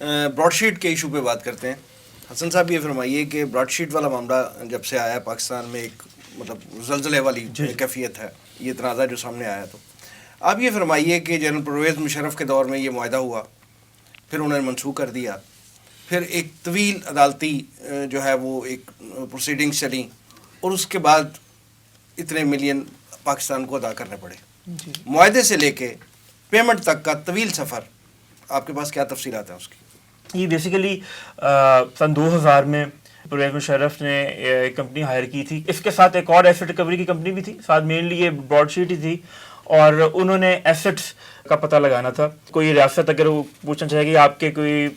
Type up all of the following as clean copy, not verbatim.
Broad sheet کے issue پہ بات کرتے ہیں. حسن صاحب یہ فرمائیے کہ براڈ شیٹ والا معاملہ جب سے آیا پاکستان میں ایک مطلب زلزلے والی کیفیت ہے, یہ تنازع جو سامنے آیا, تو آپ یہ فرمائیے کہ جنرل پرویز مشرف کے دور میں یہ معاہدہ ہوا, پھر انہوں نے منسوخ کر دیا, پھر ایک طویل عدالتی جو ہے وہ ایک پروسیڈنگس چلیں, اور اس کے بعد اتنے ملین پاکستان کو ادا کرنے پڑے. معاہدے سے لے کے پیمنٹ تک کا طویل سفر, آپ کے پاس کیا تفصیلات ہیں اس کی؟ یہ بیسیکلی سن 2000 میں پرویز مشرف نے ایک کمپنی ہائر کی تھی. اس کے ساتھ ایک اور ایسٹ ریکوری کی کمپنی بھی تھی ساتھ, مینلی یہ براڈ شیٹ ہی تھی, اور انہوں نے ایسٹس کا پتہ لگانا تھا. کوئی ریاست اگر وہ پوچھنا چاہے کہ آپ کے کوئی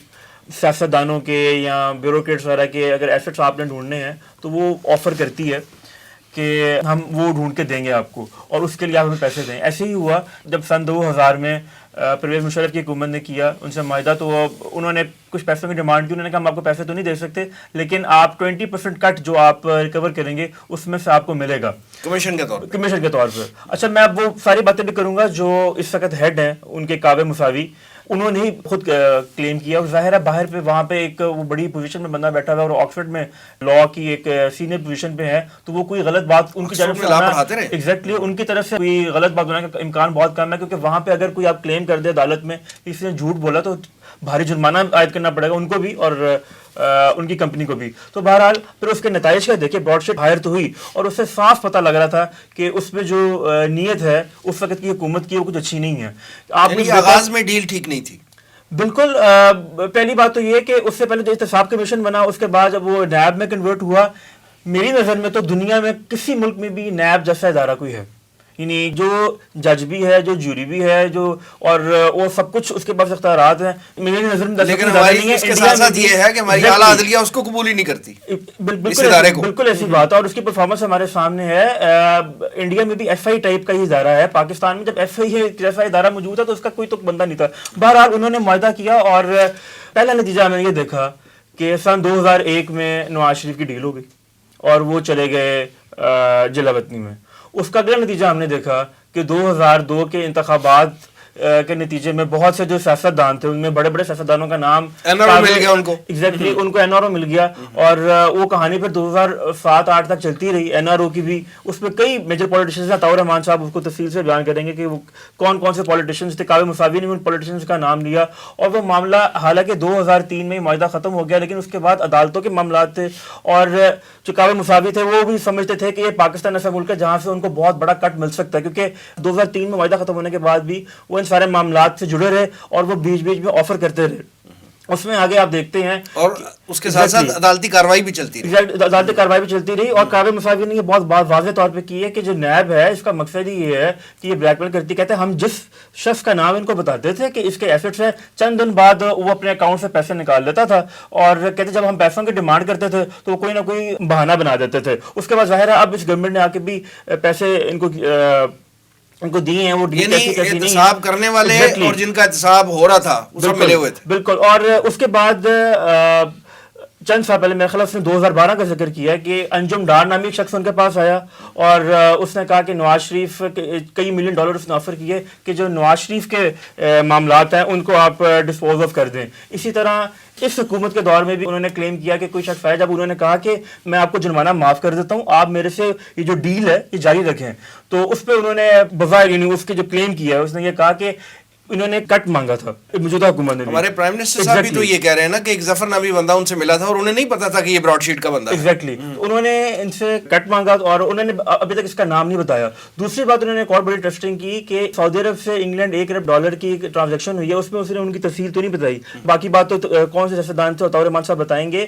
سیاستدانوں کے یا بیوروکریٹس وغیرہ کے اگر ایسٹس آپ نے ڈھونڈنے ہیں تو وہ آفر کرتی ہے کہ ہم وہ ڈھونڈ کے دیں گے آپ کو, اور اس کے لیے آپ ہمیں پیسے دیں. ایسے ہی ہوا جب سن 2000 میں پرویز مشرف کی حکومت نے کیا ان سے معاہدہ, تو انہوں نے کچھ پیسوں کی ڈیمانڈ کی. انہوں نے کہا ہم آپ کو پیسے تو نہیں دے سکتے, لیکن آپ 20% کٹ جو آپ ریکور کریں گے اس میں سے آپ کو ملے گا کمیشن کے طور پر. اچھا, میں اب وہ ساری باتیں بھی کروں گا جو اس وقت ہیڈ ہیں ان کے کعبے مساوی, انہوں نے ہی خود کلیم کیا. اور ظاہر ہے باہر پہ وہاں پہ ایک وہ بڑی پوزیشن میں بندہ بیٹھا ہوا ہے اور آکسفورڈ میں لاء کی ایک سینئر پوزیشن پہ ہے, تو وہ کوئی غلط بات ان کی طرف سے ایگزیکٹلی ان کی طرف سے کوئی غلط بات ہونے کا امکان بہت کم ہے, کیونکہ وہاں پہ اگر کوئی آپ کلیم کر دے عدالت میں اس نے جھوٹ بولا تو بھاری جرمانہ عائد کرنا پڑے گا ان کو بھی اور ان کی کمپنی کو بھی. تو بہرحال پھر اس کے نتائج کا دیکھیں, براڈ شیٹ ہائر تو ہوئی اور اس سے صاف پتہ لگ رہا تھا کہ اس میں جو نیت ہے اس وقت کی حکومت کی وہ کچھ اچھی نہیں ہے. آپ آغاز میں ڈیل ٹھیک نہیں تھی. بالکل. پہلی بات تو یہ کہ اس سے پہلے جو احتساب کمیشن بنا, اس کے بعد جب وہ نیب میں کنورٹ ہوا, میری نظر میں تو دنیا میں کسی ملک میں بھی نیب جیسا ادارہ کوئی ہے, یعنی جو جج بھی ہے, جو جوری بھی ہے, جو اور وہ سب کچھ اس کے پاس اختیارات ہیں. میری نظر میں لیکن ہماری اس کے ساتھ ساتھ یہ ہے کہ ہماری اعلیٰ عدلیہ اس کو قبول ہی نہیں کرتی. بالکل ایسی بات ہے, اور اس کی پرفارمنس ہمارے سامنے ہے. انڈیا میں بھی ایف آئی ٹائپ کا ہی ادارہ ہے, پاکستان میں جب ایف آئی جیسا ادارہ موجود ہے تو اس کا کوئی تو بندہ نہیں تھا. بہرحال انہوں نے معاہدہ کیا اور پہلا نتیجہ ہم نے یہ دیکھا کہ سن 2001 میں نواز شریف کی ڈیل ہو گئی اور وہ چلے گئے جلا وطنی میں. اس کا اگلا نتیجہ ہم نے دیکھا کہ 2002 کے انتخابات کے نتیجے میں بہت سے جو سیاستدان تھے ان میں بڑے بڑے سیاستدانوں کا نام مل گیا ان کو, ایگزیکٹلی ان کو این آر او مل گیا, اور وہ کہانی پھر 2007-8 تک چلتی رہی این آر او کی بھی. اس میں کئی میجر پولیٹیشنز ہیں, عطاء الرحمان صاحب اس کو تفصیل سے بیان کریں گے کہ وہ کون کون سے پولیٹیشنز تھے. کعبے مساوی نے ان پولیٹیشنز کا نام لیا, اور وہ معاملہ حالانکہ 2003 میں معاہدہ ختم ہو گیا, لیکن اس کے بعد عدالتوں کے معاملات تھے, اور جو کعبے مساوی تھے وہ بھی سمجھتے تھے کہ یہ پاکستان ایسا ملک ہے جہاں سے ان کو بہت بڑا کٹ مل سکتا ہے, کیونکہ 2003 میں معاہدہ ختم ہونے کے بعد بھی وہ ان سارے معاملات سے جڑے رہے اور وہ بیچ بیچ میں آفر کرتے رہے. اس میں آگے آپ دیکھتے ہیں اور اس کے ساتھ ساتھ عدالتی کارروائی بھی چلتی رہی. اور کعبے مساوی نے یہ بہت واضح طور پہ کی ہے کہ جو نیب ہے اس کا مقصد ہی یہ ہے کہ یہ بلیک میل کرتی. کہتے ہیں ہم جس شخص کا نام ان کو بتاتے تھے کہ اس کے ایسٹس ہیں, چند دن بعد وہ اپنے اکاؤنٹ سے پیسے نکال لیتا تھا, اور کہتے جب ہم پیسوں کی ڈیمانڈ کرتے تھے تو وہ کوئی نہ کوئی بہانہ بنا دیتے تھے. اس کے بعد ظاہر ہے اب اس گورنمنٹ نے آ کے بھی پیسے ان کو دیے ہیں, وہ احتساب کرنے والے اور جن کا احتساب ہو رہا تھا وہ سب ملے ہوئے تھے. بالکل. اور اس کے بعد چند سال پہلے میرے خیال اس نے 2012 کا ذکر کیا کہ انجم ڈار نامی ایک شخص ان کے پاس آیا اور اس نے کہا کہ نواز شریف کئی ملین ڈالر اس نے آفر کیے کہ جو نواز شریف کے معاملات ہیں ان کو آپ ڈسپوز آف کر دیں. اسی طرح اس حکومت کے دور میں بھی انہوں نے کلیم کیا کہ کوئی شخص آیا, جب انہوں نے کہا کہ میں آپ کو جرمانہ معاف کر دیتا ہوں, آپ میرے سے یہ جو ڈیل ہے یہ جاری رکھیں, تو اس پہ انہوں نے بظاہر یعنی اس کے جو کلیم کیا ہے اس نے یہ کہا کہ انہوں نے کٹ مانگا تھا موجودہ حکومت نے. ہمارے پرائم منسٹر صاحب بھی تو یہ کہہ رہے ہیں نا کہ ایک ظفر نامی بندہ ان سے ملا تھا اور انہیں نہیں پتا تھا کہ یہ براڈ شیٹ کا بندہ ہے. ایگزیکٹلی. انہوں نے ان سے کٹ مانگا اور انہوں نے ابھی تک اس کا نام نہیں بتایا. دوسری بات انہوں نے ایک اور بڑی ٹیسٹنگ کی کہ سعودی عرب سے انگلینڈ $1 ارب کی ٹرانزیکشن ہوئی ہے, اس میں اس نے ان کی تفصیل تو نہیں بتائی. باقی بات تو کون سے سیاستدان تھے عطاء الرحمان صاحب بتائیں گے